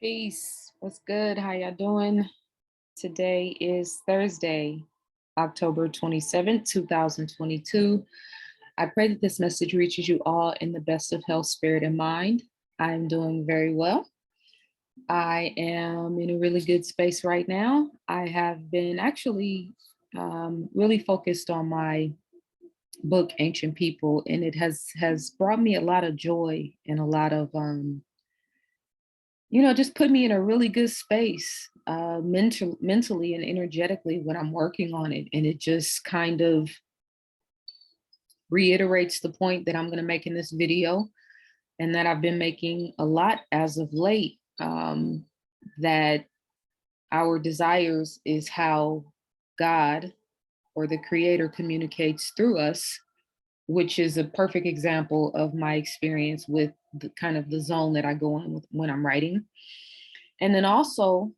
Peace. What's good? How y'all doing? Today is Thursday, October 27th, 2022. I pray that this message reaches you all in the best of health, spirit, and mind. I'm doing very well. I am in a really good space right now. I have been actually really focused on my book, Ancient People, and it has brought me a lot of joy and a lot of just put me in a really good space, mentally and energetically when I'm working on it. And it just kind of reiterates the point that I'm going to make in this video and that I've been making a lot as of late, that our desires is how God or the creator communicates through us, which is a perfect example of my experience with the kind of the zone that I go in with when I'm writing. And then also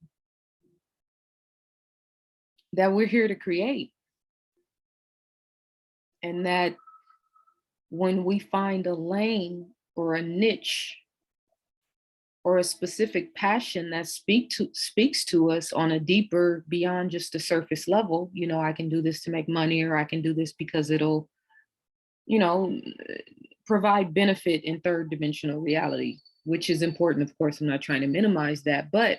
that we're here to create, and that when we find a lane or a niche or a specific passion that speaks to us on a deeper, beyond just the surface level, I can do this to make money, or I can do this because it'll, you know, provide benefit in third dimensional reality, which is important. Of course, I'm not trying to minimize that, but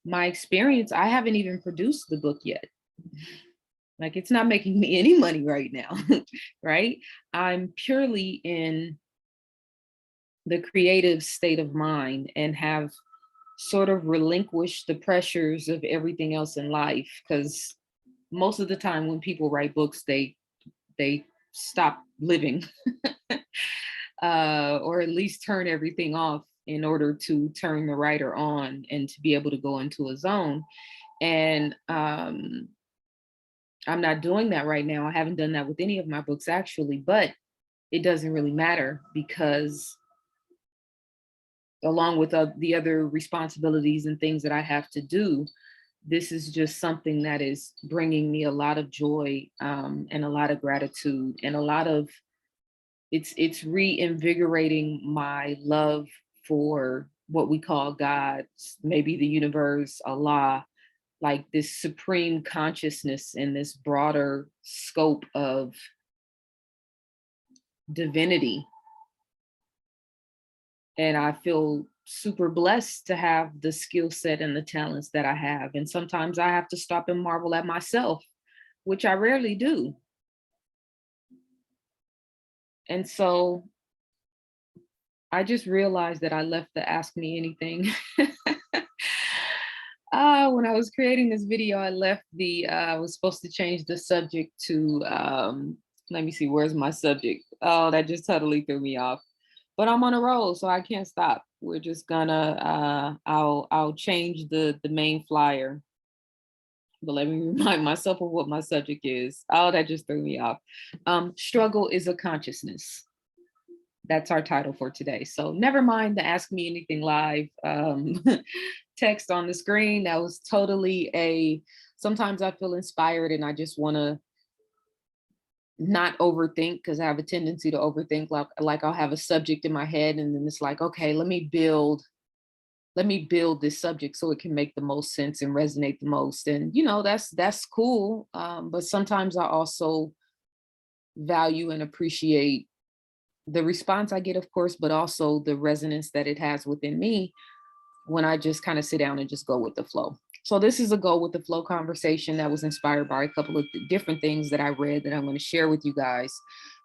my experience, I haven't even produced the book yet. Like, it's not making me any money right now, right? I'm purely in the creative state of mind and have sort of relinquished the pressures of everything else in life. Because most of the time when people write books, they stop living, or at least turn everything off in order to turn the writer on and to be able to go into a zone. And I'm not doing that right now. I haven't done that with any of my books, actually, but it doesn't really matter, because along with the other responsibilities and things that I have to do, this is just something that is bringing me a lot of joy, and a lot of gratitude, and a lot of it's reinvigorating my love for what we call God, maybe the universe, Allah, like this supreme consciousness in this broader scope of divinity. And I feel super blessed to have the skill set and the talents that I have. And sometimes I have to stop and marvel at myself, which I rarely do. And so I just realized that I left the Ask Me Anything. When I was creating this video, I left I was supposed to change the subject to, let me see, where's my subject? Oh, that just totally threw me off. But I'm on a roll, so I can't stop. We're just gonna, I'll change the main flyer. But let me remind myself of what my subject is. Oh, that just threw me off. Struggle is a consciousness. That's our title for today. So never mind the Ask Me Anything live text on the screen. That was totally sometimes I feel inspired and I just want to not overthink, because I have a tendency to overthink. Like I'll have a subject in my head and then it's like, okay, let me build this subject so it can make the most sense and resonate the most. And that's cool. But sometimes I also value and appreciate the response I get, of course, but also the resonance that it has within me when I just kind of sit down and just go with the flow. So this is a go with the flow conversation that was inspired by a couple of different things that I read that I'm going to share with you guys.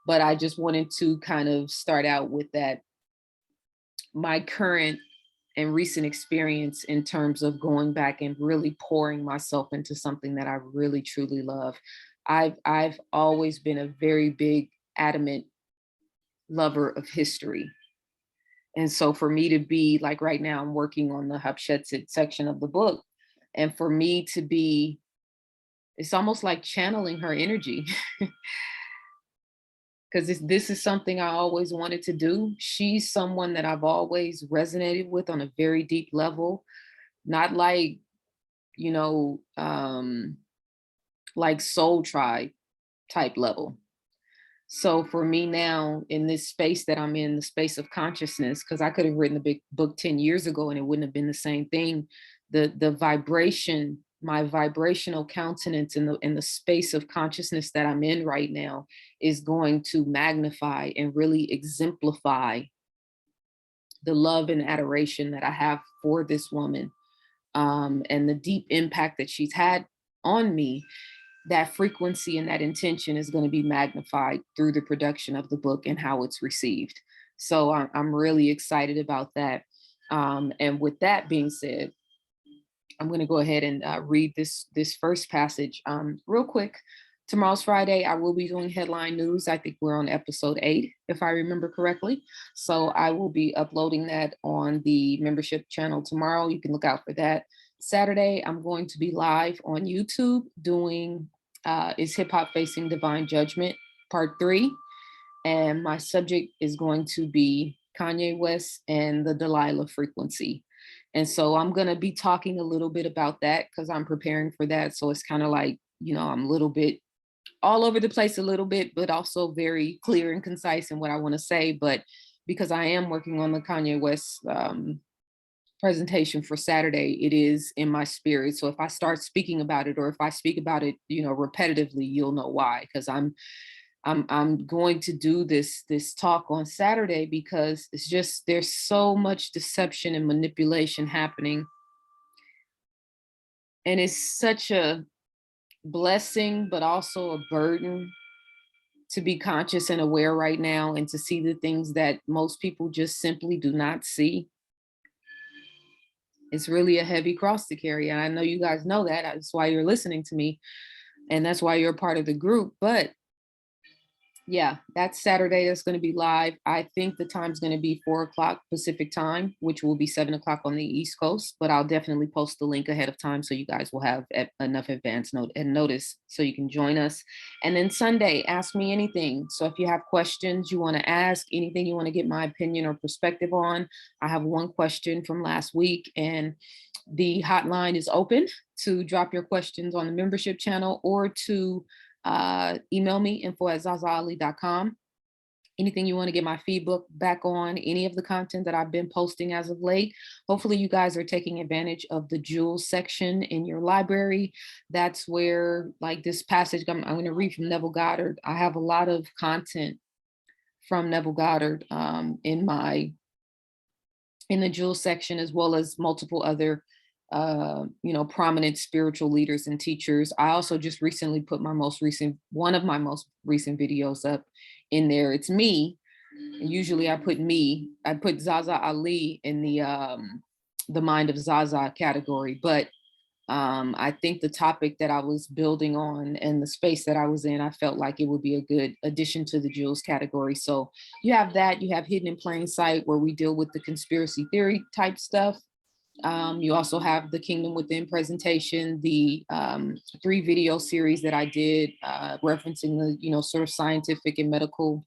But I just wanted to kind of start out with that, my current and recent experience in terms of going back and really pouring myself into something that I really truly love. I've always been a very big, adamant lover of history. And so for me to be like, right now, I'm working on the Hatshepsut section of the book. And for me to be, it's almost like channeling her energy. Because this is something I always wanted to do. She's someone that I've always resonated with on a very deep level, not like, you know, like soul tribe type level, So for me now, in this space that I'm in, the space of consciousness, because I could have written a big book 10 years ago and it wouldn't have been the same thing. The vibration, my vibrational countenance in the space of consciousness that I'm in right now is going to magnify and really exemplify the love and adoration that I have for this woman, and the deep impact that she's had on me. That frequency and that intention is going to be magnified through the production of the book and how it's received. So I'm really excited about that. And with that being said, I'm going to go ahead and read this first passage real quick. Tomorrow's Friday. I will be doing headline news. I think we're on episode 8, if I remember correctly. So I will be uploading that on the membership channel tomorrow. You can look out for that. Saturday, I'm going to be live on YouTube doing Is Hip Hop Facing Divine Judgment, Part 3. And my subject is going to be Kanye West and the Delilah frequency. And so I'm going to be talking a little bit about that because I'm preparing for that. So it's kind of like, I'm a little bit all over the place a little bit, but also very clear and concise in what I want to say. But because I am working on the Kanye West presentation for Saturday, it is in my spirit. So if I start speaking about it, or if I speak about it, repetitively, you'll know why. Because I'm going to do this talk on Saturday because it's just there's so much deception and manipulation happening, and it's such a blessing, but also a burden to be conscious and aware right now and to see the things that most people just simply do not see. It's really a heavy cross to carry. And I know you guys know that. That's why you're listening to me. And that's why you're a part of the group. But yeah, that's Saturday. That's going to be live. I think the time's going to be 4 o'clock Pacific time, which will be 7 o'clock on the East Coast. But I'll definitely post the link ahead of time so you guys will have enough advance notice so you can join us. And then Sunday, ask me anything. So if you have questions you want to ask, anything you want to get my opinion or perspective on, I have one question from last week, and the hotline is open to drop your questions on the membership channel or to email me info@ZaZaAli.com. Anything you want to get my feedback on, any of the content that I've been posting as of late. Hopefully you guys are taking advantage of the jewels section in your library. That's where, like this passage, I'm going to read from Neville Goddard. I have a lot of content from Neville Goddard in the jewels section, as well as multiple other prominent spiritual leaders and teachers. I also just recently put one of my most recent videos up in there. It's me. And usually I put ZaZaAli in the Mind of ZaZa category, but I think the topic that I was building on and the space that I was in, I felt like it would be a good addition to the jewels category. So you have that. You have Hidden in Plain Sight, where we deal with the conspiracy theory type stuff. You also have the Kingdom Within presentation, the 3 video series that I did referencing the, sort of scientific and medical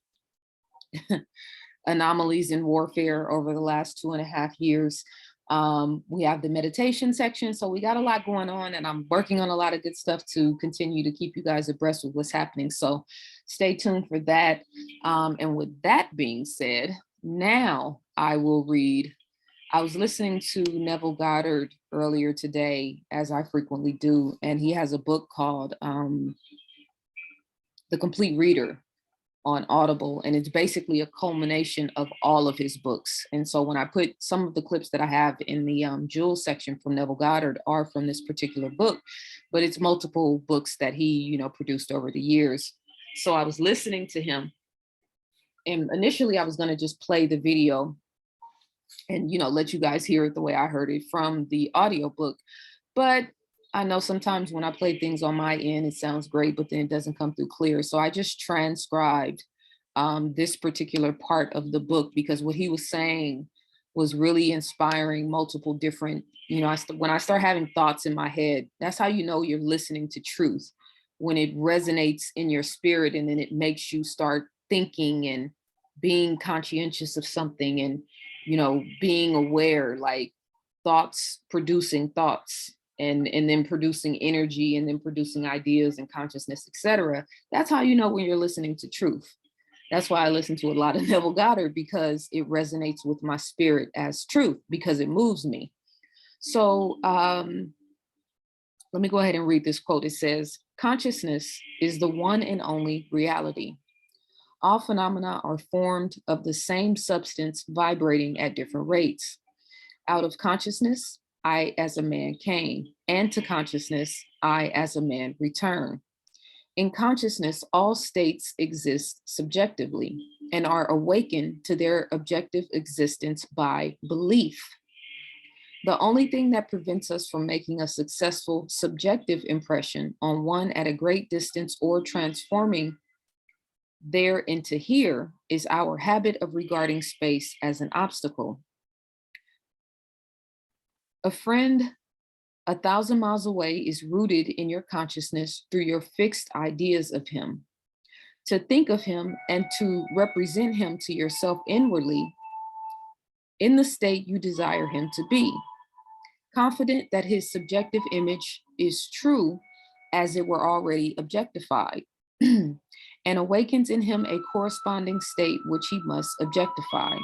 anomalies in warfare over the last 2.5 years. We have the meditation section. So we got a lot going on, and I'm working on a lot of good stuff to continue to keep you guys abreast with what's happening. So stay tuned for that. And with that being said, now I will read. I was listening to Neville Goddard earlier today, as I frequently do, and he has a book called The Complete Reader on Audible, and it's basically a culmination of all of his books. And so when I put some of the clips that I have in the jewels section from Neville Goddard are from this particular book, but it's multiple books that he, produced over the years. So I was listening to him, and initially I was going to just play the video and let you guys hear it the way I heard it from the audiobook. But I know sometimes when I play things on my end, it sounds great, but then it doesn't come through clear. So I just transcribed this particular part of the book, because what he was saying was really inspiring multiple different, when I start having thoughts in my head, that's how you know you're listening to truth, when it resonates in your spirit, and then it makes you start thinking and being conscientious of something, and being aware, like thoughts producing thoughts, and then producing energy, and then producing ideas and consciousness, etc. That's how you know when you're listening to truth. That's why I listen to a lot of Neville Goddard, because it resonates with my spirit as truth, because it moves me. So let me go ahead and read this quote. It says, "Consciousness is the one and only reality. All phenomena are formed of the same substance vibrating at different rates. Out of consciousness, I as a man came, and to consciousness, I as a man return. In consciousness, all states exist subjectively and are awakened to their objective existence by belief. The only thing that prevents us from making a successful subjective impression on one at a great distance or transforming there into here is our habit of regarding space as an obstacle. A friend 1,000 miles away is rooted in your consciousness through your fixed ideas of him. To think of him and to represent him to yourself inwardly in the state you desire him to be, confident that his subjective image is true as it were already objectified, and awakens in him a corresponding state which he must objectify.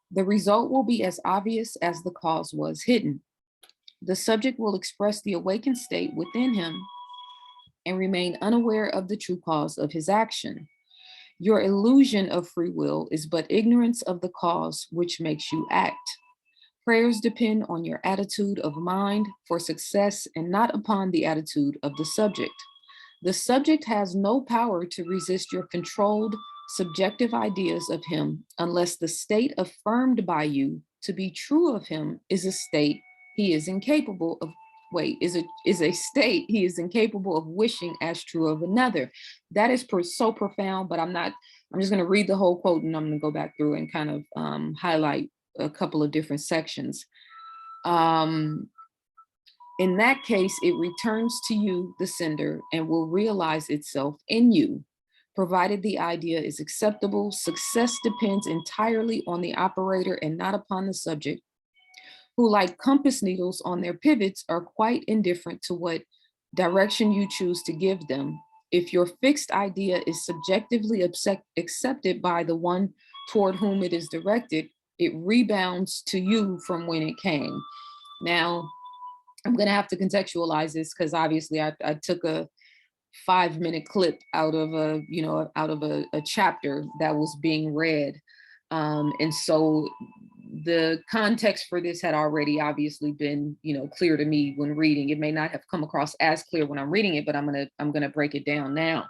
The result will be as obvious as the cause was hidden. The subject will express the awakened state within him and remain unaware of the true cause of his action. Your illusion of free will is but ignorance of the cause which makes you act. Prayers depend on your attitude of mind for success and not upon the attitude of the subject. The subject has no power to resist your controlled, subjective ideas of him unless the state affirmed by you to be true of him is a state he is incapable of, is a state he is incapable of wishing as true of another. That is so profound, but I'm just going to read the whole quote and I'm going to go back through and kind of highlight a couple of different sections. In that case, it returns to you, the sender, and will realize itself in you. Provided the idea is acceptable, success depends entirely on the operator and not upon the subject, who, like compass needles on their pivots, are quite indifferent to what direction you choose to give them. If your fixed idea is subjectively accepted by the one toward whom it is directed, it rebounds to you from when it came." Now, I'm going to have to contextualize this because obviously I took a 5-minute clip out of a chapter that was being read. And so the context for this had already obviously been, clear to me when reading. It may not have come across as clear when I'm reading it, but I'm gonna break it down now.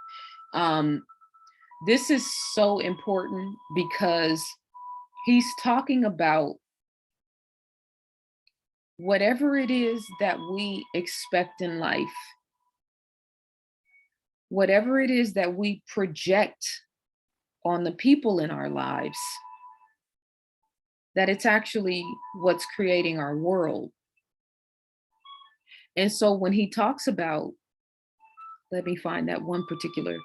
This is so important because he's talking about whatever it is that we expect in life, whatever it is that we project on the people in our lives, that it's actually what's creating our world. And so when he talks about, let me find that one particular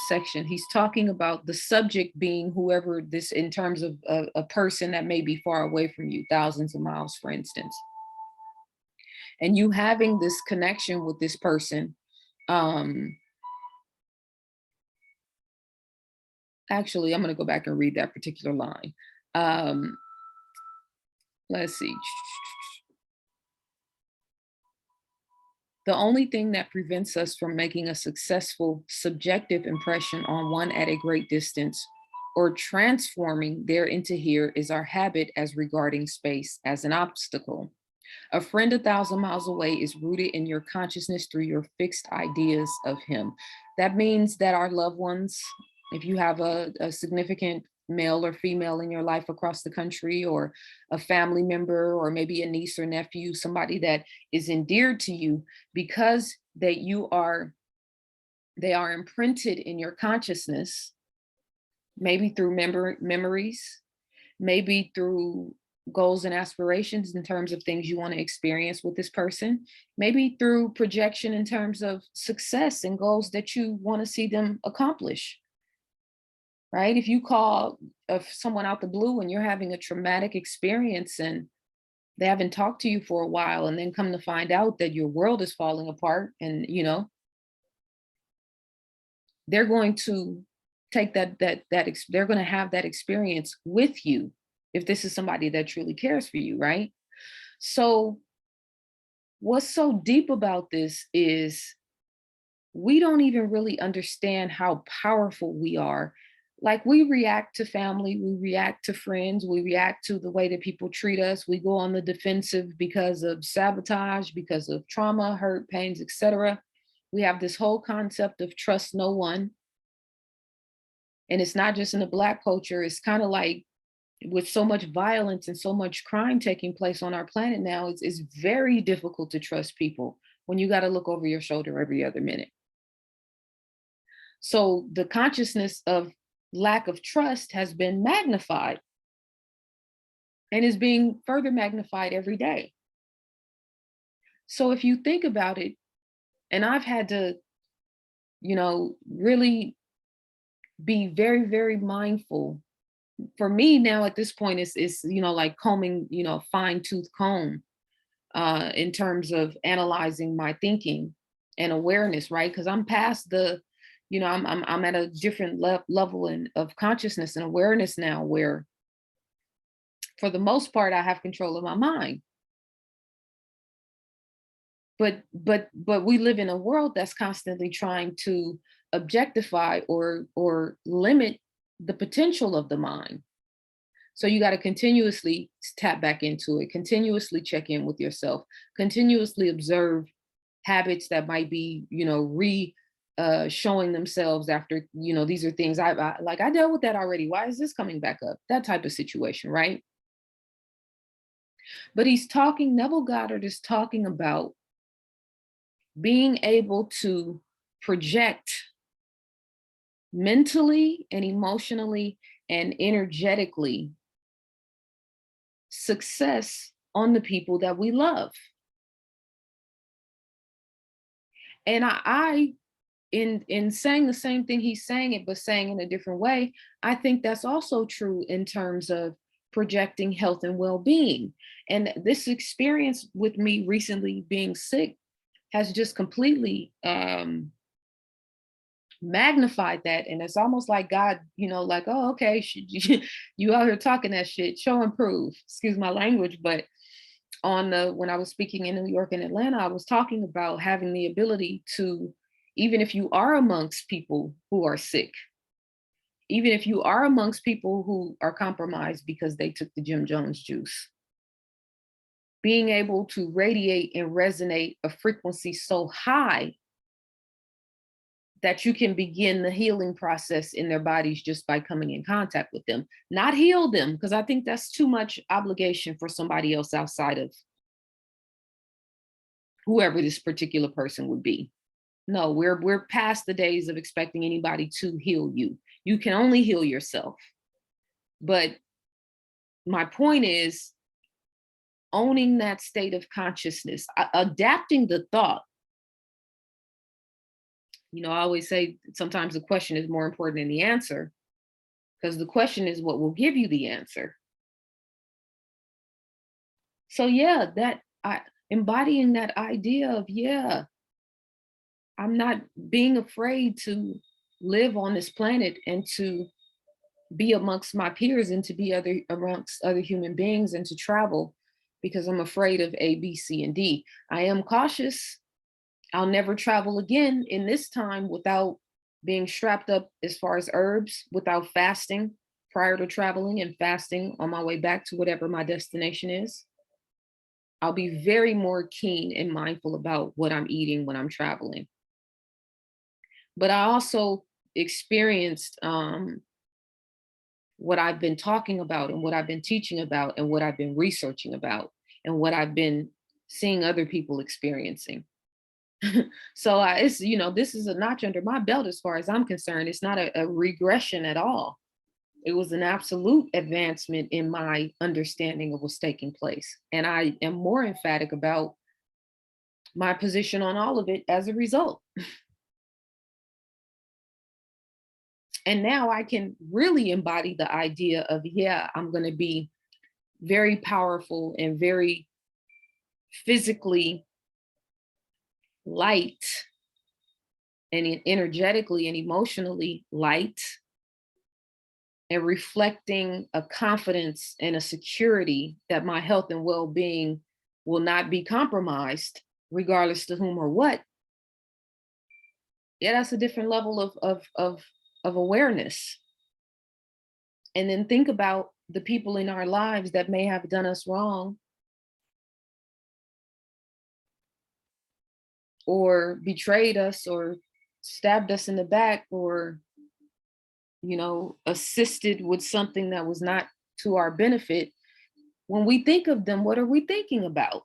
section, he's talking about the subject being whoever this, in terms of a person that may be far away from you, thousands of miles, for instance. And you having this connection with this person. Actually, I'm going to go back and read that particular line. Let's see. The only thing that prevents us from making a successful subjective impression on one at a great distance or transforming there into here is our habit as regarding space as an obstacle. A friend 1,000 miles away is rooted in your consciousness through your fixed ideas of him. That means that our loved ones, if you have a significant male or female in your life across the country, or a family member, or maybe a niece or nephew, somebody that is endeared to you, because they are imprinted in your consciousness, maybe through memories, maybe through goals and aspirations in terms of things you want to experience with this person, maybe through projection in terms of success and goals that you want to see them accomplish. Right? If you call someone out the blue and you're having a traumatic experience and they haven't talked to you for a while, and then come to find out that your world is falling apart, and they're going to take they're going to have that experience with you if this is somebody that truly cares for you, right? So what's so deep about this is we don't even really understand how powerful we are. Like, we react to family, we react to friends, we react to the way that people treat us. We go on the defensive because of sabotage, because of trauma, hurt, pains, etc. We have this whole concept of trust no one. And it's not just in the Black culture, it's kind of like with so much violence and so much crime taking place on our planet now, it's very difficult to trust people when you got to look over your shoulder every other minute. So the consciousness of lack of trust has been magnified and is being further magnified every day. So if you think about it, and I've had to, really be very, very mindful. For me now at this point, it's like combing, fine tooth comb in terms of analyzing my thinking and awareness, right? Because I'm past I'm at a different level of consciousness and awareness now, where for the most part I have control of my mind. But we live in a world that's constantly trying to objectify or limit the potential of the mind. So you got to continuously tap back into it, continuously check in with yourself, continuously observe habits that might be, showing themselves after, these are things I dealt with that already. Why is this coming back up? That type of situation, right? But Neville Goddard is talking about being able to project mentally and emotionally and energetically success on the people that we love. And I in saying the same thing he's saying it, but saying in a different way, I think that's also true in terms of projecting health and well-being. And this experience with me recently being sick has just completely magnified that. And it's almost like God, like, oh, okay, you out here talking that shit, show and prove, excuse my language. But when I was speaking in New York and Atlanta, I was talking about having the ability to, even if you are amongst people who are sick, even if you are amongst people who are compromised because they took the Jim Jones juice, being able to radiate and resonate a frequency so high that you can begin the healing process in their bodies just by coming in contact with them. Not heal them, because I think that's too much obligation for somebody else outside of whoever this particular person would be. No, we're past the days of expecting anybody to heal you. You can only heal yourself. But my point is owning that state of consciousness, adapting the thought. I always say sometimes the question is more important than the answer, because the question is what will give you the answer. So yeah, embodying that idea of, I'm not being afraid to live on this planet and to be amongst my peers and to be amongst other human beings and to travel, because I'm afraid of A, B, C, and D. I am cautious. I'll never travel again in this time without being strapped up as far as herbs, without fasting prior to traveling and fasting on my way back to whatever my destination is. I'll be very more keen and mindful about what I'm eating when I'm traveling. But I also experienced what I've been talking about and what I've been teaching about and what I've been researching about and what I've been seeing other people experiencing. So it's, this is a notch under my belt as far as I'm concerned. It's not a regression at all. It was an absolute advancement in my understanding of what's taking place. And I am more emphatic about my position on all of it as a result. And now I can really embody the idea of, I'm going to be very powerful and very physically light and energetically and emotionally light and reflecting a confidence and a security that my health and well-being will not be compromised regardless to whom or what. Yeah, that's a different level of awareness. And then think about the people in our lives that may have done us wrong or betrayed us or stabbed us in the back or, assisted with something that was not to our benefit. When we think of them, what are we thinking about?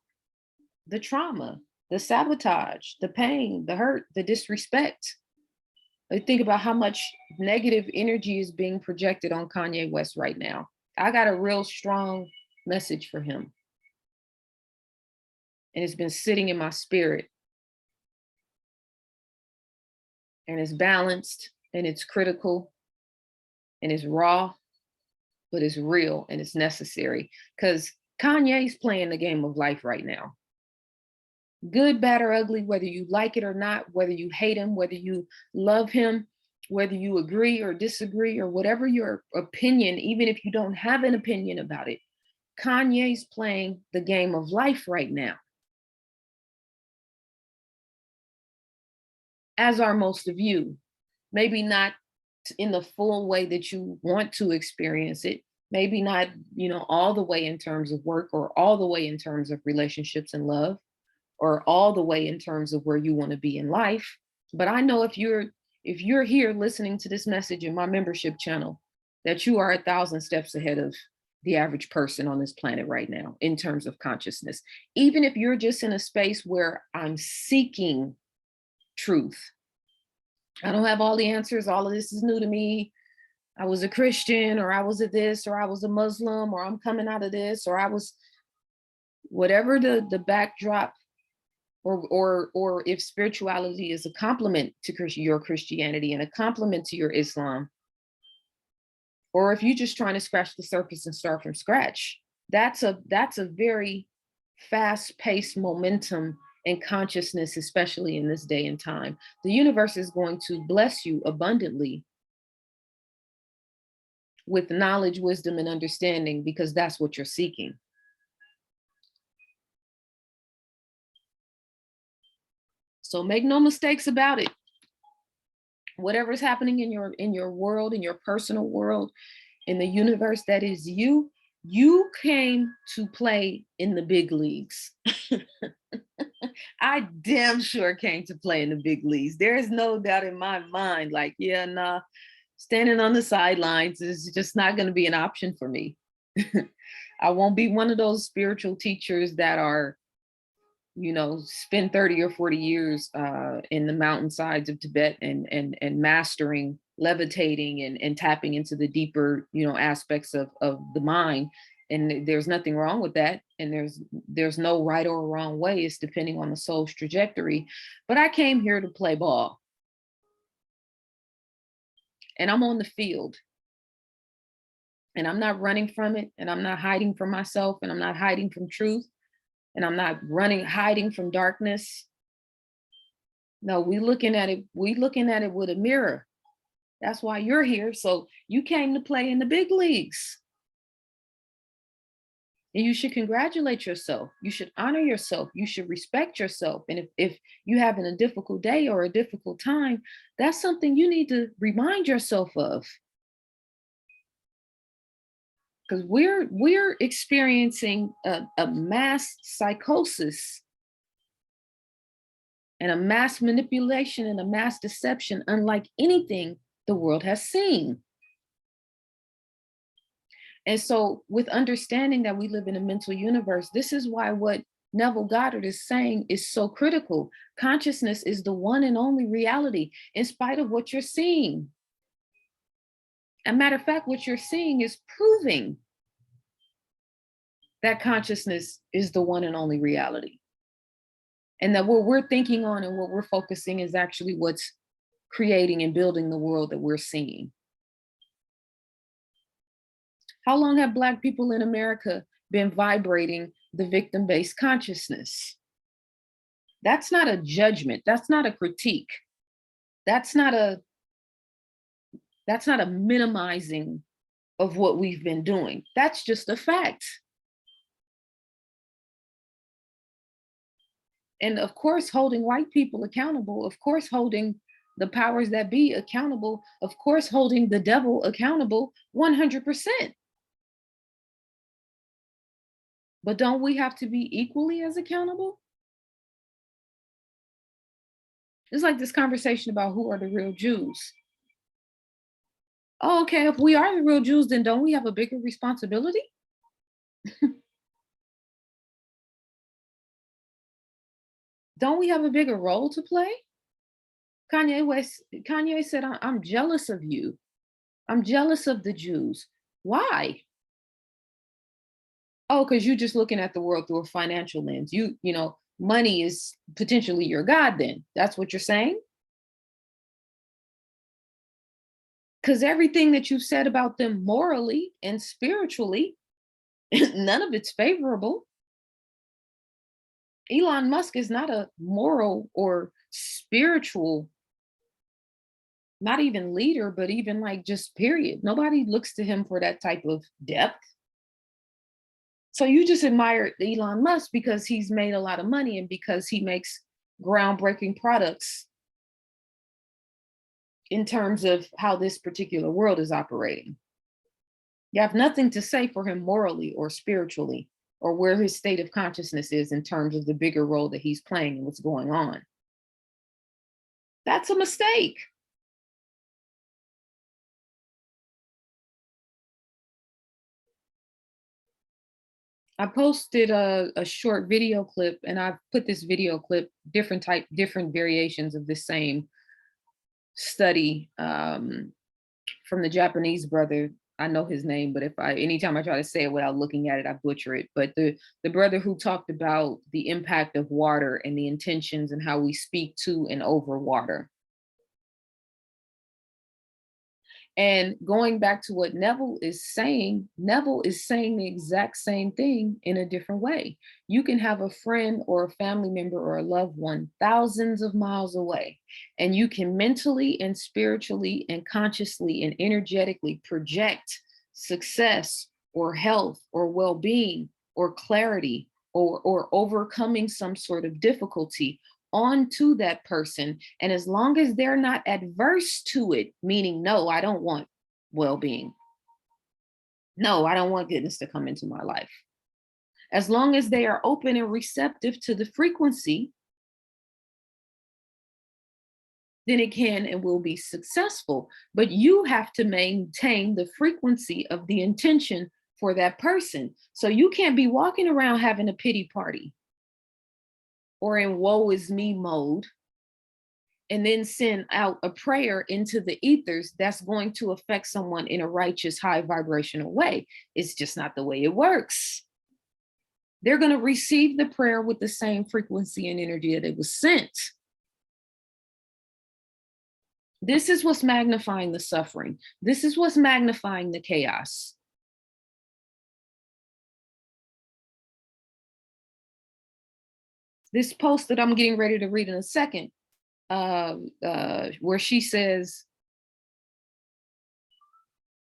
The trauma, the sabotage, the pain, the hurt, the disrespect. I think about how much negative energy is being projected on Kanye West right now. I got a real strong message for him. And it's been sitting in my spirit. And it's balanced and it's critical and it's raw, but it's real and it's necessary. Because Kanye's playing the game of life right now. Good, bad, or ugly, whether you like it or not, whether you hate him, whether you love him, whether you agree or disagree, or whatever your opinion, even if you don't have an opinion about it, Kanye's playing the game of life right now. As are most of you. Maybe not in the full way that you want to experience it. Maybe not, all the way in terms of work or all the way in terms of relationships and love, or all the way in terms of where you want to be in life. But I know if you're here listening to this message in my membership channel, that you are 1,000 steps ahead of the average person on this planet right now in terms of consciousness. Even if you're just in a space where I'm seeking truth. I don't have all the answers. All of this is new to me. I was a Christian, or I was a this, or I was a Muslim, or I'm coming out of this, or I was whatever the backdrop. Or if spirituality is a complement to your Christianity and a complement to your Islam, or if you're just trying to scratch the surface and start from scratch, that's a very fast-paced momentum and consciousness, especially in this day and time. The universe is going to bless you abundantly with knowledge, wisdom, and understanding, because that's what you're seeking. So make no mistakes about it. Whatever's happening in your world, in your personal world, in the universe that is you came to play in the big leagues. I damn sure came to play in the big leagues. There is no doubt in my mind, like, yeah, nah, standing on the sidelines is just not going to be an option for me. I won't be one of those spiritual teachers that are, spend 30 or 40 years in the mountainsides of Tibet and mastering, levitating and tapping into the deeper, aspects of the mind. And there's nothing wrong with that. And there's no right or wrong way. It's depending on the soul's trajectory. But I came here to play ball. And I'm on the field. And I'm not running from it. And I'm not hiding from myself. And I'm not hiding from truth. And I'm not hiding from darkness. No, we looking at it with a mirror. That's why you're here. So you came to play in the big leagues. And you should congratulate yourself. You should honor yourself. You should respect yourself. And if you're having a difficult day or a difficult time, that's something you need to remind yourself of. Because we're experiencing a mass psychosis and a mass manipulation and a mass deception unlike anything the world has seen. And so with understanding that we live in a mental universe, this is why what Neville Goddard is saying is so critical. Consciousness is the one and only reality, in spite of what you're seeing. As a matter of fact, what you're seeing is proving that consciousness is the one and only reality. And that what we're thinking on and what we're focusing is actually what's creating and building the world that we're seeing. How long have Black people in America been vibrating the victim-based consciousness? That's not a judgment. That's not a critique. That's not a minimizing of what we've been doing. That's just a fact. And of course, holding white people accountable, of course, holding the powers that be accountable, of course, holding the devil accountable 100%. But don't we have to be equally as accountable? It's like this conversation about who are the real Jews. Oh, okay, if we are the real Jews, then don't we have a bigger responsibility? Don't we have a bigger role to play? Kanye said, I'm jealous of you. I'm jealous of the Jews. Why? Oh, because you're just looking at the world through a financial lens. Money is potentially your God then. That's what you're saying? Because everything that you've said about them morally and spiritually, none of it's favorable. Elon Musk is not a moral or spiritual, not even leader, but even like just period. Nobody looks to him for that type of depth. So you just admire Elon Musk because he's made a lot of money and because he makes groundbreaking products in terms of how this particular world is operating. You have nothing to say for him morally or spiritually or where his state of consciousness is in terms of the bigger role that he's playing and what's going on. That's a mistake. I posted a short video clip, and I've put this video clip, different variations of the same study from the Japanese brother. I know his name, but anytime I try to say it without looking at it, I butcher it. But the brother who talked about the impact of water and the intentions and how we speak to and over water. And going back to what Neville is saying the exact same thing in a different way. You can have a friend or a family member or a loved one thousands of miles away, and you can mentally and spiritually and consciously and energetically project success or health or well-being or clarity or overcoming some sort of difficulty onto that person. And as long as they're not adverse to it, meaning, no, I don't want well-being. No, I don't want goodness to come into my life. As long as they are open and receptive to the frequency, then it can and will be successful. But you have to maintain the frequency of the intention for that person. So you can't be walking around having a pity party or in woe is me mode, and then send out a prayer into the ethers that's going to affect someone in a righteous, high vibrational way. It's just not the way it works. They're going to receive the prayer with the same frequency and energy that it was sent. This is what's magnifying the suffering. This is what's magnifying the chaos. This post that I'm getting ready to read in a second, where she says,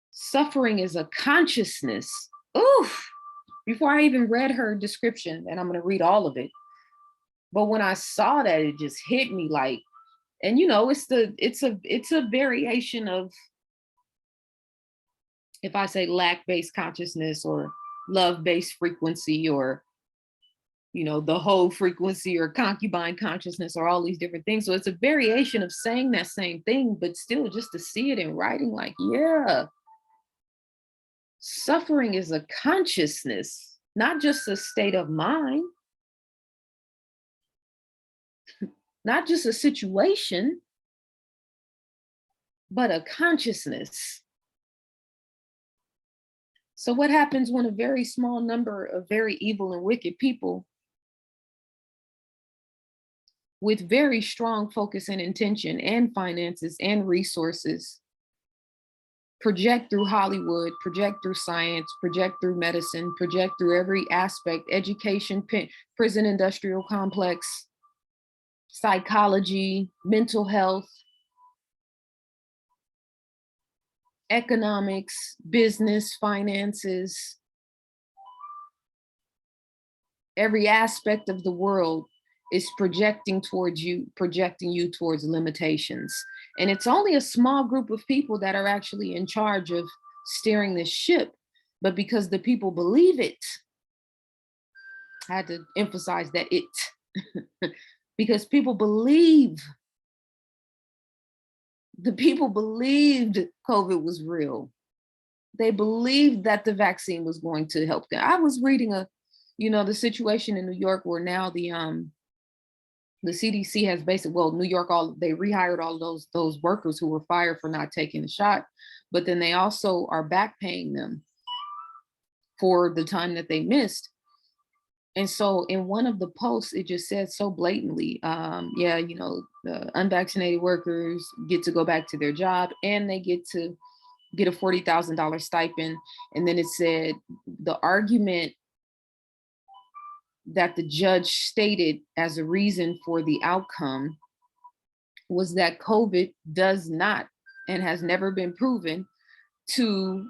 suffering is a consciousness. Oof! Before I even read her description, and I'm going to read all of it. But when I saw that, it just hit me like, and it's a variation of, if I say lack-based consciousness or love-based frequency or the whole frequency or concubine consciousness or all these different things. So it's a variation of saying that same thing, but still just to see it in writing, like, yeah, suffering is a consciousness, not just a state of mind, not just a situation, but a consciousness. So what happens when a very small number of very evil and wicked people with very strong focus and intention and finances and resources project through Hollywood, project through science, project through medicine, project through every aspect, education, prison industrial complex, psychology, mental health, economics, business, finances, every aspect of the world is projecting you towards limitations. And it's only a small group of people that are actually in charge of steering this ship. But because the people believe it, I had to emphasize that it, because the people believed COVID was real. They believed that the vaccine was going to help them. I was reading the situation in New York where now the CDC has New York, they rehired all those workers who were fired for not taking the shot, but then they also are back paying them for the time that they missed. And so in one of the posts, it just said so blatantly, the unvaccinated workers get to go back to their job and they get to get a $40,000 stipend. And then it said the argument that the judge stated as a reason for the outcome was that COVID does not and has never been proven to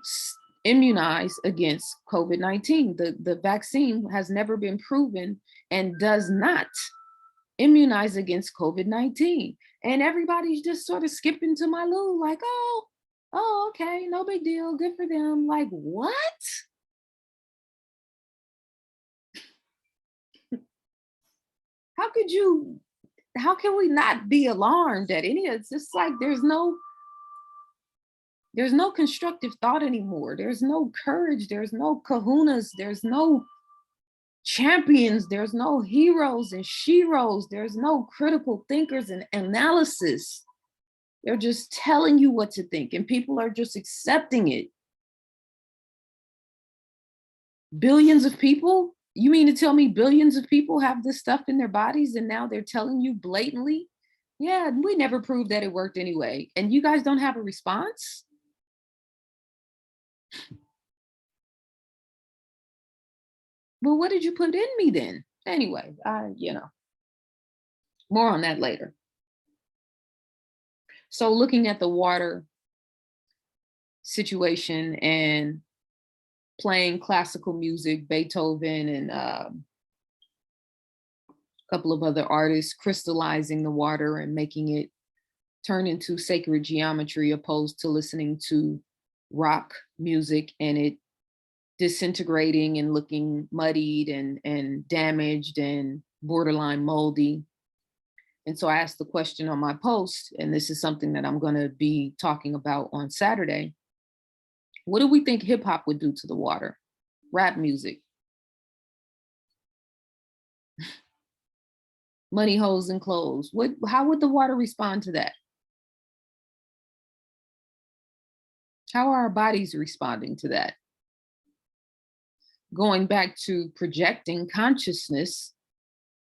immunize against COVID-19. The vaccine has never been proven and does not immunize against COVID-19. And everybody's just sort of skipping to my loo like, oh, okay, no big deal, good for them. Like, what? How can we not be alarmed at any of it? It's just like there's no constructive thought anymore. There's no courage, there's no kahunas, there's no champions, there's no heroes and sheroes, there's no critical thinkers and analysis. They're just telling you what to think and people are just accepting it. Billions of people? You mean to tell me billions of people have this stuff in their bodies and now they're telling you blatantly, yeah, we never proved that it worked anyway, and you guys don't have a response? Well, what did you put in me then? Anyway, more on that later. So looking at the water situation and playing classical music, Beethoven and a couple of other artists crystallizing the water and making it turn into sacred geometry opposed to listening to rock music and it disintegrating and looking muddied and damaged and borderline moldy. And so I asked the question on my post, and this is something that I'm going to be talking about on Saturday. What do we think hip hop would do to the water? Rap music. Money, hoes, and clothes. How would the water respond to that? How are our bodies responding to that? Going back to projecting consciousness.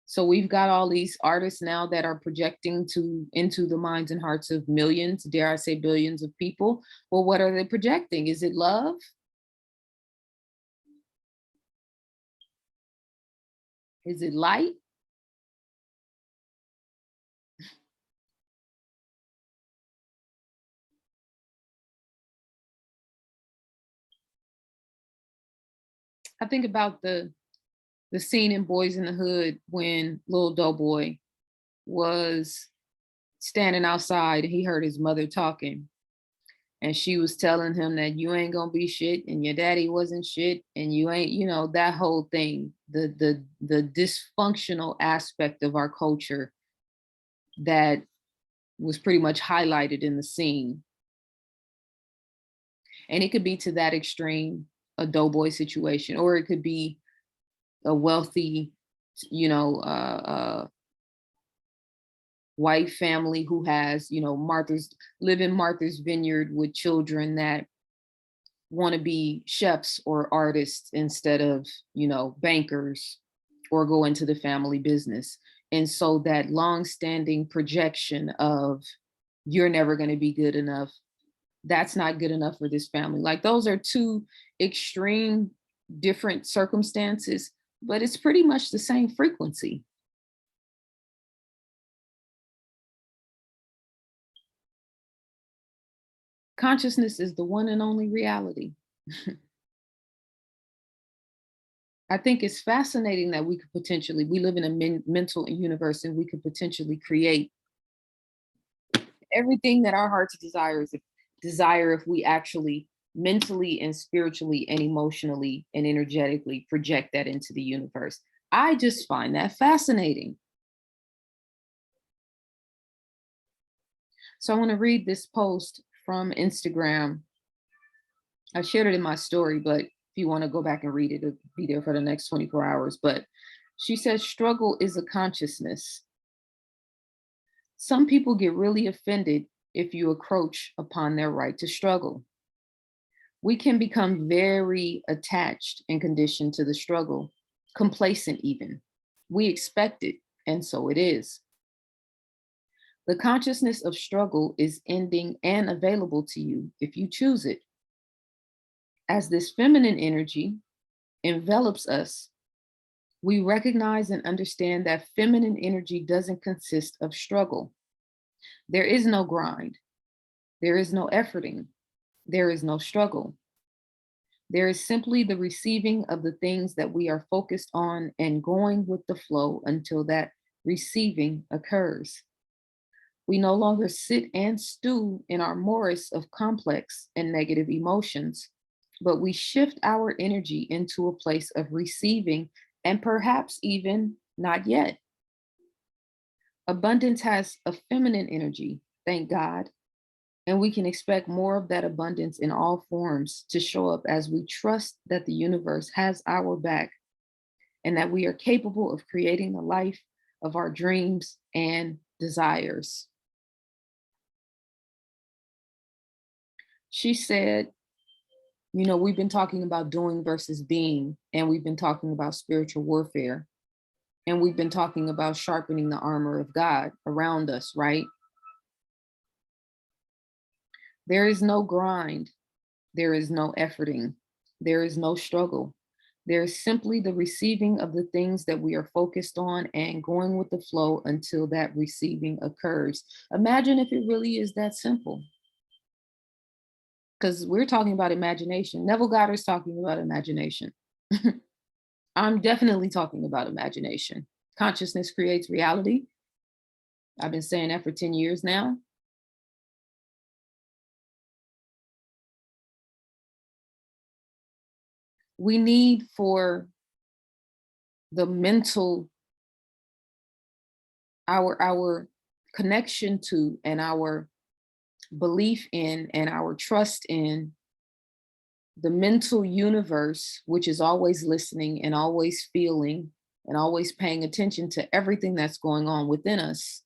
So we've got all these artists now that are projecting into the minds and hearts of millions, dare I say billions of people. Well, what are they projecting? Is it love? Is it light? I think about the scene in Boys in the Hood when little Doughboy was standing outside and he heard his mother talking. And she was telling him that you ain't gonna be shit and your daddy wasn't shit and you ain't, that whole thing, the dysfunctional aspect of our culture that was pretty much highlighted in the scene. And it could be to that extreme, a doughboy situation, or it could be a wealthy, white family who has, live in Martha's Vineyard with children that want to be chefs or artists instead of, bankers or go into the family business. And so that long-standing projection of you're never going to be good enough, that's not good enough for this family. Like those are two extreme different circumstances, but it's pretty much the same frequency. Consciousness is the one and only reality. I think it's fascinating that we live in a mental universe, and we could potentially create everything that our hearts desire if we actually mentally and spiritually and emotionally and energetically project that into the universe. I just find that fascinating. So I want to read this post from Instagram. I shared it in my story, but if you want to go back and read it, it'll be there for the next 24 hours. But she says, struggle is a consciousness. Some people get really offended if you encroach upon their right to struggle. We can become very attached and conditioned to the struggle, complacent even. We expect it, and so it is. The consciousness of struggle is ending and available to you if you choose it. As this feminine energy envelops us, we recognize and understand that feminine energy doesn't consist of struggle. There is no grind. There is no efforting. There is no struggle. There is simply the receiving of the things that we are focused on and going with the flow until that receiving occurs. We no longer sit and stew in our morass of complex and negative emotions, but we shift our energy into a place of receiving and perhaps even not yet. Abundance has a feminine energy, thank God, and we can expect more of that abundance in all forms to show up as we trust that the universe has our back and that we are capable of creating the life of our dreams and desires. She said, we've been talking about doing versus being, and we've been talking about spiritual warfare, and we've been talking about sharpening the armor of God around us, right? There is no grind. There is no efforting. There is no struggle. There is simply the receiving of the things that we are focused on and going with the flow until that receiving occurs. Imagine if it really is that simple. Because we're talking about imagination. Neville Goddard is talking about imagination. I'm definitely talking about imagination. Consciousness creates reality. I've been saying that for 10 years now. We need for the mental, our connection to and our belief in and our trust in the mental universe, which is always listening and always feeling and always paying attention to everything that's going on within us.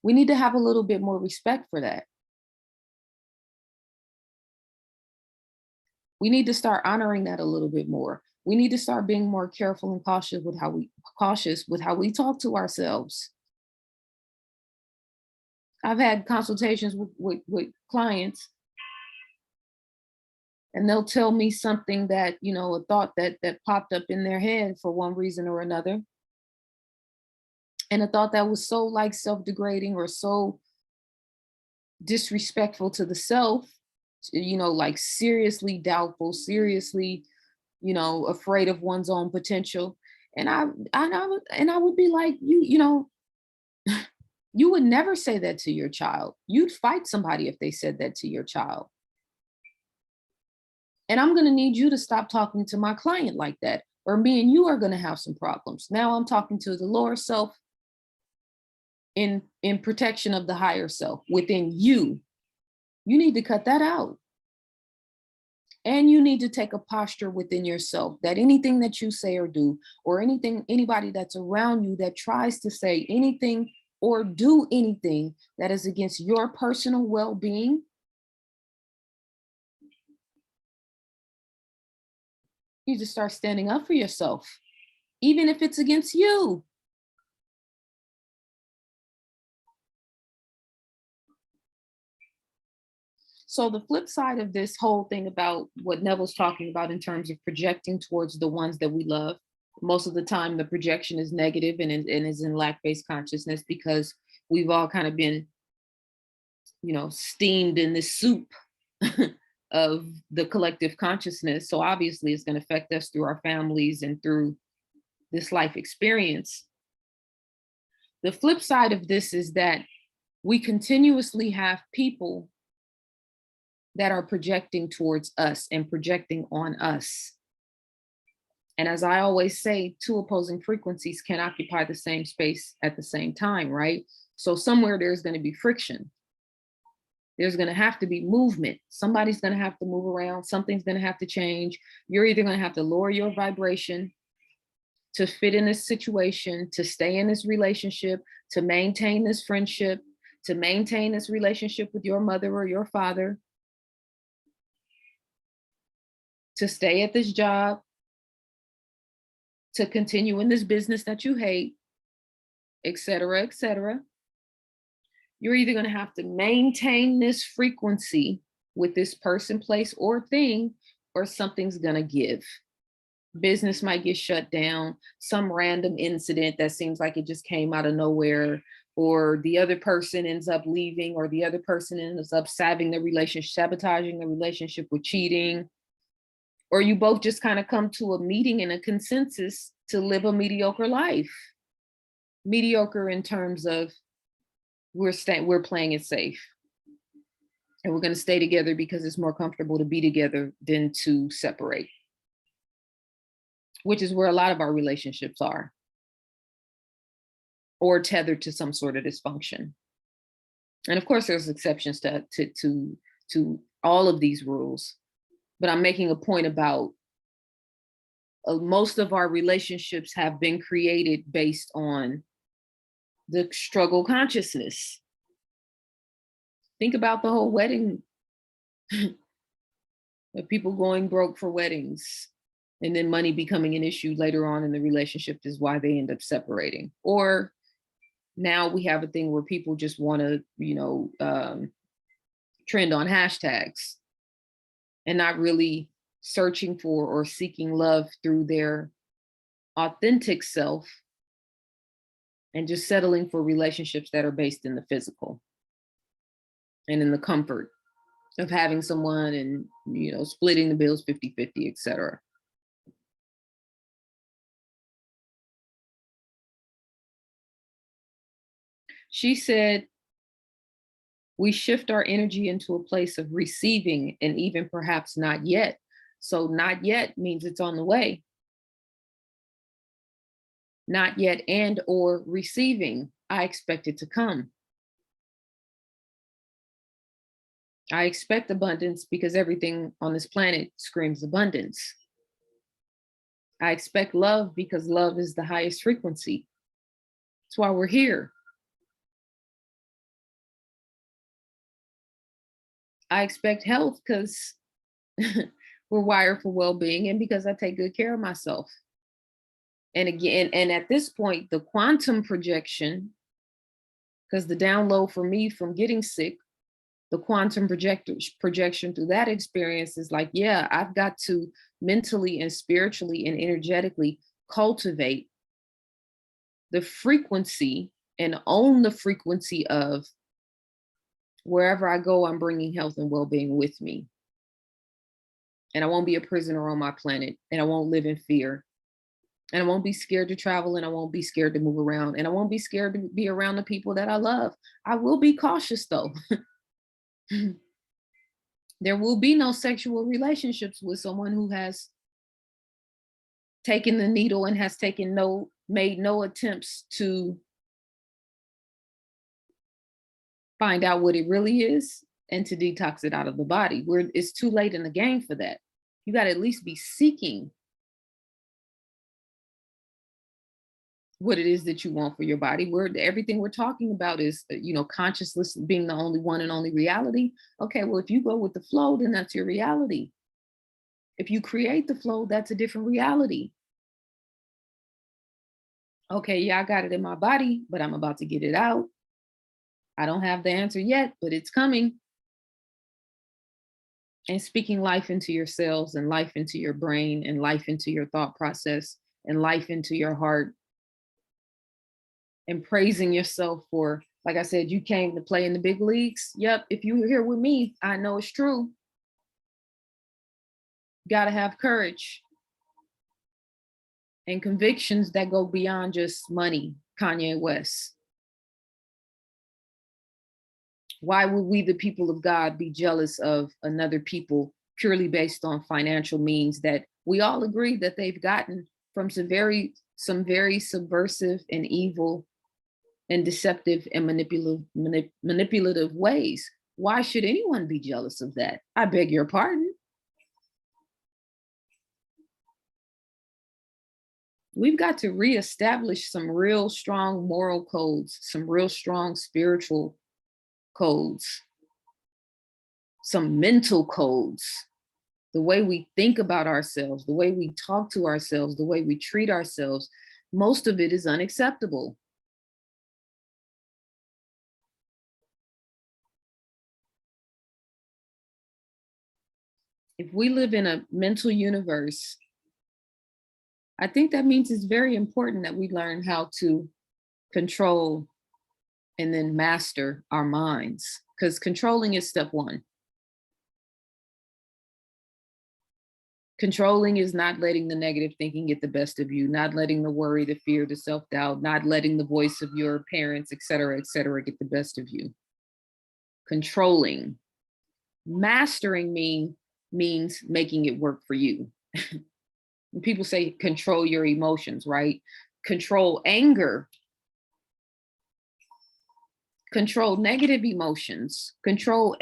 We need to have a little bit more respect for that. We need to start honoring that a little bit more. We need to start being more careful and cautious with how we talk to ourselves. I've had consultations with clients, and they'll tell me something that, a thought that popped up in their head for one reason or another. And a thought that was so like self-degrading or so disrespectful to the self, like seriously doubtful, seriously, afraid of one's own potential. And I would be like, you would never say that to your child. You'd fight somebody if they said that to your child. And I'm going to need you to stop talking to my client like that, or me and you are going to have some problems. Now I'm talking to the lower self in protection of the higher self within you. You need to cut that out. And you need to take a posture within yourself that anything that you say or do, or anybody that's around you that tries to say anything or do anything that is against your personal well-being, you just start standing up for yourself, even if it's against you. So the flip side of this whole thing about what Neville's talking about in terms of projecting towards the ones that we love, most of the time the projection is negative and is in lack-based consciousness, because we've all kind of been steamed in this soup of the collective consciousness. So obviously it's going to affect us through our families and through this life experience. The flip side of this is that we continuously have people that are projecting towards us and projecting on us. And as I always say, two opposing frequencies can occupy the same space at the same time, right? So somewhere there's going to be friction. There's going to have to be movement. Somebody's going to have to move around. Something's going to have to change. You're either going to have to lower your vibration to fit in this situation, to stay in this relationship, to maintain this friendship, to maintain this relationship with your mother or your father, to stay at this job, to continue in this business that you hate, et cetera, et cetera. You're either going to have to maintain this frequency with this person, place, or thing, or something's going to give. Business might get shut down, some random incident that seems like it just came out of nowhere, or the other person ends up leaving, or the other person ends up sabotaging the relationship with cheating, or you both just kind of come to a meeting and a consensus to live a mediocre life. Mediocre in terms of we're playing it safe. And we're going to stay together because it's more comfortable to be together than to separate, which is where a lot of our relationships are, or tethered to some sort of dysfunction. And of course, there's exceptions to all of these rules, but I'm making a point about most of our relationships have been created based on the struggle consciousness. Think about the whole wedding, of people going broke for weddings, and then money becoming an issue later on in the relationship is why they end up separating. Or now we have a thing where people just want to, trend on hashtags and not really searching for or seeking love through their authentic self, and just settling for relationships that are based in the physical and in the comfort of having someone and, splitting the bills 50-50, et cetera. She said, we shift our energy into a place of receiving and even perhaps not yet. So not yet means it's on the way. Not yet and or receiving. I expect it to come. I expect abundance because everything on this planet screams abundance. I expect love because love is the highest frequency. That's why we're here. I expect health because we're wired for well-being, and because I take good care of myself. And again, and at this point, the quantum projection, because the download for me from getting sick, the quantum projection through that experience is like, yeah, I've got to mentally and spiritually and energetically cultivate the frequency and own the frequency of wherever I go, I'm bringing health and well-being with me. And I won't be a prisoner on my planet, and I won't live in fear. And I won't be scared to travel, and I won't be scared to move around, and I won't be scared to be around the people that I love. I will be cautious though. There will be no sexual relationships with someone who has taken the needle and has made no attempts to find out what it really is and to detox it out of the body. It's too late in the game for that. You got to at least be seeking what it is that you want for your body. Everything we're talking about is, consciousness being the only one and only reality. Okay, well, if you go with the flow, then that's your reality. If you create the flow, that's a different reality. Okay, yeah, I got it in my body, but I'm about to get it out. I don't have the answer yet, but it's coming. And speaking life into your cells, and life into your brain, and life into your thought process, and life into your heart, and praising yourself for Like I said, you came to play in the big leagues. Yep. If you were here with me, I know it's true. Got to have courage and convictions that go beyond just money. Kanye West. Why would we, the people of God, be jealous of another people purely based on financial means that we all agree that they've gotten from some very subversive and evil and deceptive and manipulative ways? Why should anyone be jealous of that? I beg your pardon. We've got to reestablish some real strong moral codes, some real strong spiritual codes, some mental codes, the way we think about ourselves, the way we talk to ourselves, the way we treat ourselves. Most of it is unacceptable. If we live in a mental universe, I think that means it's very important that we learn how to control and then master our minds, because controlling is step one. Controlling is not letting the negative thinking get the best of you, not letting the worry, the fear, the self-doubt, not letting the voice of your parents, et cetera, get the best of you. Controlling. Mastering means making it work for you. When people say control your emotions, right? Control anger. Control negative emotions. Control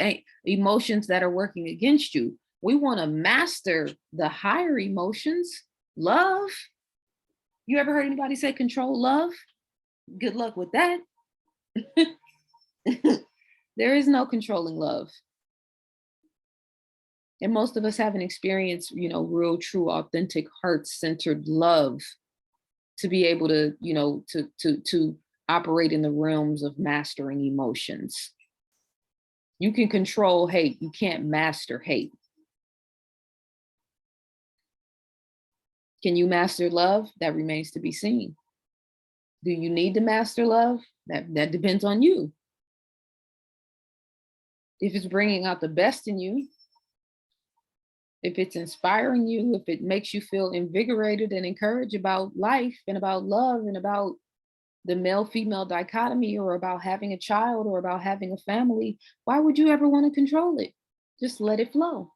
emotions that are working against you. We want to master the higher emotions. Love. You ever heard anybody say control love? Good luck with that. There is no controlling love. And most of us haven't experienced, real, true, authentic, heart-centered love to be able to, to operate in the realms of mastering emotions. You can control hate. You can't master hate. Can you master love? That remains to be seen. Do you need to master love? That depends on you. If it's bringing out the best in you, if it's inspiring you, if it makes you feel invigorated and encouraged about life and about love and about the male-female dichotomy, or about having a child, or about having a family, why would you ever want to control it? Just let it flow.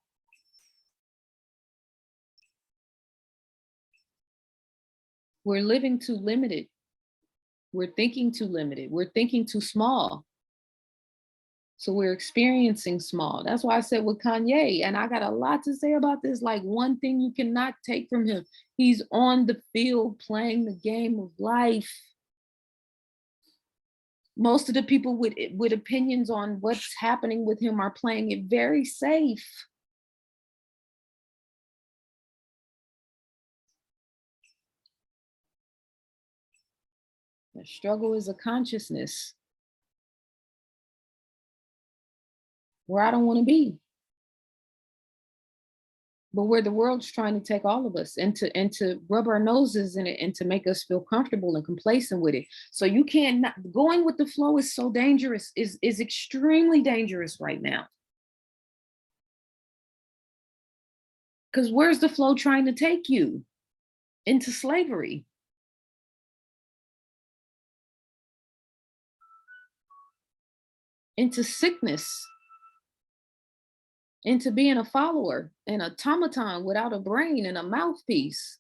We're living too limited. We're thinking too limited. We're thinking too small. So we're experiencing small. That's why I said with Kanye, and I got a lot to say about this. Like, one thing you cannot take from him, he's on the field playing the game of life. Most of the people with opinions on what's happening with him are playing it very safe. The struggle is a consciousness where I don't want to be, but where the world's trying to take all of us and to rub our noses in it and to make us feel comfortable and complacent with it. So you can't not, going with the flow is so dangerous, is extremely dangerous right now. Because where's the flow trying to take you? Into slavery. Into sickness. Into being a follower, an automaton without a brain and a mouthpiece,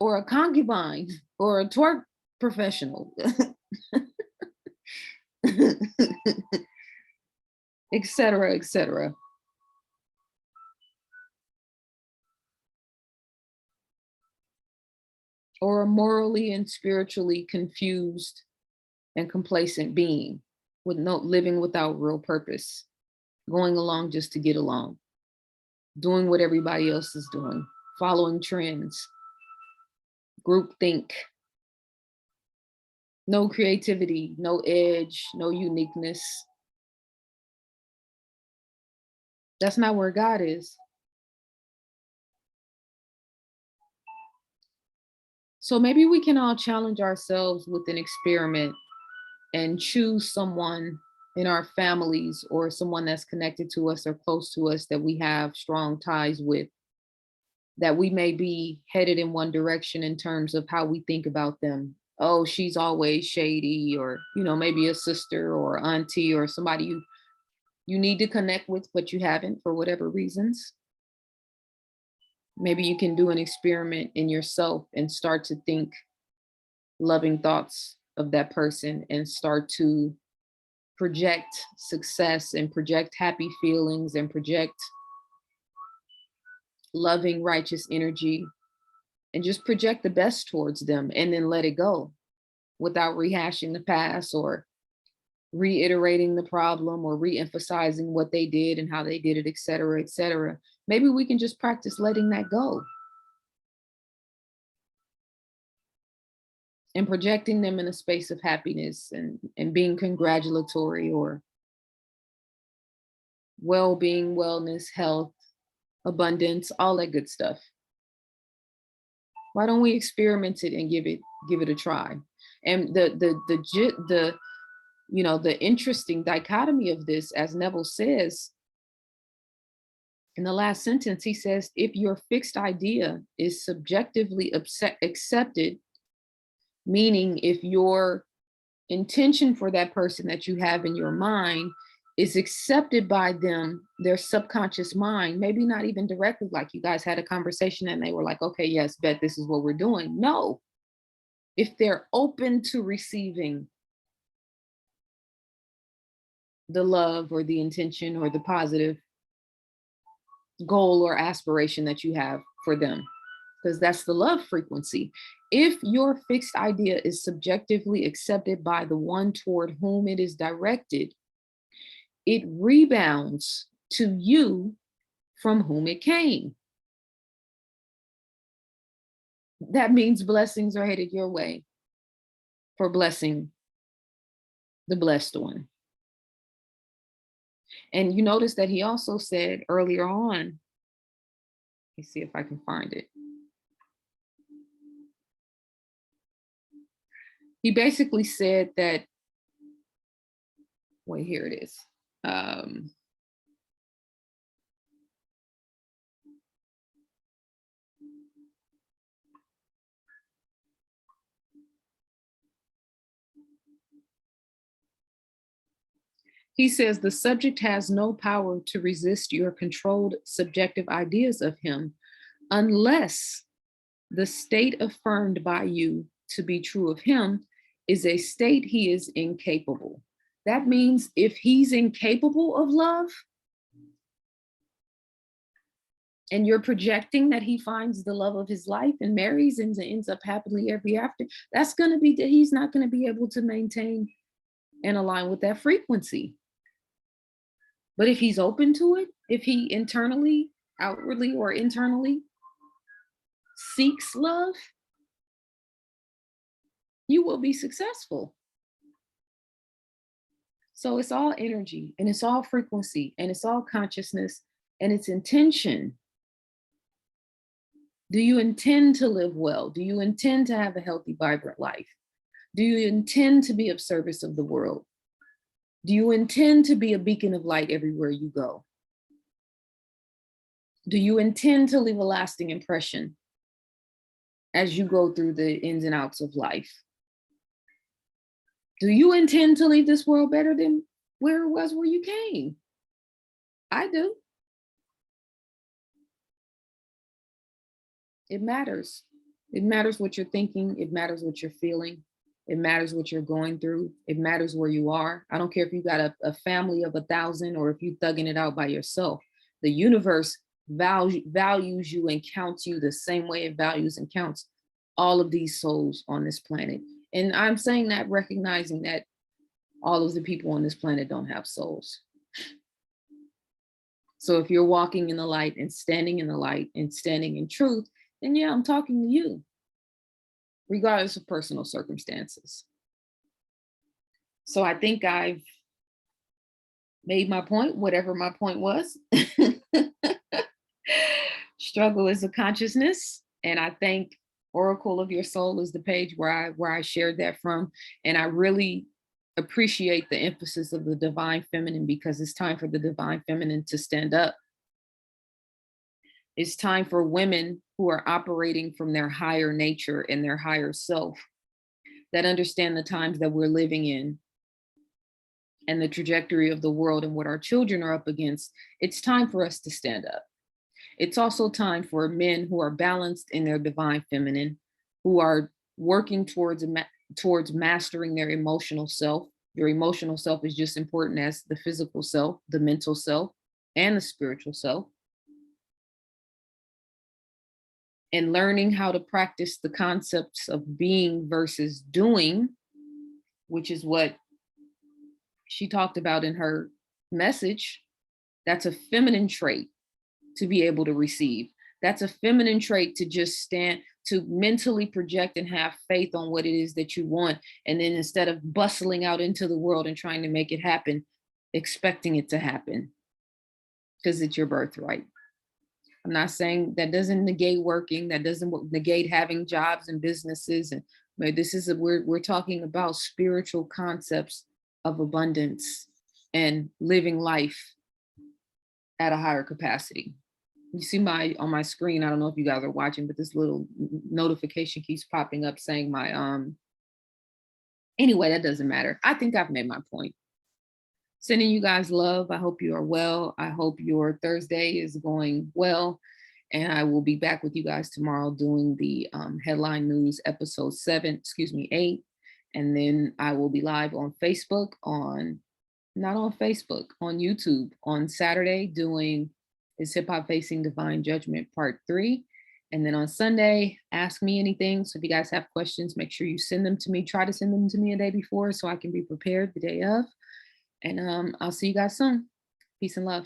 or a concubine, or a twerk professional, et cetera, et cetera. Or a morally and spiritually confused and complacent being with no living without real purpose, going along just to get along, doing what everybody else is doing, following trends, groupthink, no creativity, no edge, no uniqueness. That's not where God is. So maybe we can all challenge ourselves with an experiment and choose someone in our families or someone that's connected to us or close to us that we have strong ties with, that we may be headed in one direction in terms of how we think about them. Oh, she's always shady, or, maybe a sister or auntie or somebody you need to connect with, but you haven't for whatever reasons. Maybe you can do an experiment in yourself and start to think loving thoughts of that person and start to project success and project happy feelings and project loving, righteous energy, and just project the best towards them and then let it go without rehashing the past or reiterating the problem or re-emphasizing what they did and how they did it, et cetera, et cetera. Maybe we can just practice letting that go and projecting them in a space of happiness and being congratulatory or well-being, wellness, health, abundance, all that good stuff. Why don't we experiment it and give it a try? And the interesting dichotomy of this, as Neville says in the last sentence, he says, if your fixed idea is subjectively accepted, meaning if your intention for that person that you have in your mind is accepted by them, their subconscious mind, maybe not even directly, like you guys had a conversation and they were like, okay, yes, bet this is what we're doing. No, if they're open to receiving the love or the intention or the positive goal or aspiration that you have for them, because that's the love frequency. If your fixed idea is subjectively accepted by the one toward whom it is directed, it rebounds to you from whom it came. That means blessings are headed your way for blessing the blessed one. And you notice that he also said earlier on, let me see if I can find it. He basically said that, wait, here it is. He says the subject has no power to resist your controlled subjective ideas of him unless the state affirmed by you to be true of him is a state he is incapable. That means if he's incapable of love and you're projecting that he finds the love of his life and marries and ends up happily ever after, that's going to be that he's not going to be able to maintain and align with that frequency. But if he's open to it, if he internally, outwardly, or internally seeks love, you will be successful. So it's all energy and it's all frequency and it's all consciousness and it's intention. Do you intend to live well? Do you intend to have a healthy, vibrant life? Do you intend to be of service of the world? Do you intend to be a beacon of light everywhere you go? Do you intend to leave a lasting impression as you go through the ins and outs of life? Do you intend to leave this world better than where it was where you came? I do. It matters. It matters what you're thinking. It matters what you're feeling. It matters what you're going through. It matters where you are. I don't care if you got a family of 1,000 or if you're thugging it out by yourself. The universe values you and counts you the same way it values and counts all of these souls on this planet. And I'm saying that recognizing that all of the people on this planet don't have souls. So if you're walking in the light and standing in the light and standing in truth, then yeah, I'm talking to you, regardless of personal circumstances. So I think I've made my point, whatever my point was. Struggle is a consciousness. And I think Oracle of Your Soul is the page where I shared that from. And I really appreciate the emphasis of the divine feminine, because it's time for the divine feminine to stand up. It's time for women who are operating from their higher nature and their higher self, that understand the times that we're living in and the trajectory of the world and what our children are up against. It's time for us to stand up. It's also time for men who are balanced in their divine feminine, who are working towards mastering their emotional self. Your emotional self is just important as the physical self, the mental self, and the spiritual self. And learning how to practice the concepts of being versus doing, which is what she talked about in her message. That's a feminine trait to be able to receive. That's a feminine trait to just stand, to mentally project and have faith on what it is that you want. And then instead of bustling out into the world and trying to make it happen, expecting it to happen because it's your birthright. I'm not saying that doesn't negate working, that doesn't negate having jobs and businesses. And but this is we're talking about spiritual concepts of abundance and living life at a higher capacity. You see on my screen, I don't know if you guys are watching, but this little notification keeps popping up saying my anyway, that doesn't matter. I think I've made my point. Sending you guys love. I hope you are well. I hope your Thursday is going well. And I will be back with you guys tomorrow doing the headline news episode 8. And then I will be live on Facebook on YouTube on Saturday doing Is Hip Hop Facing Divine Judgment Part 3. And then on Sunday, ask me anything. So if you guys have questions, make sure you send them to me. Try to send them to me a day before so I can be prepared the day of. And I'll see you guys soon. Peace and love.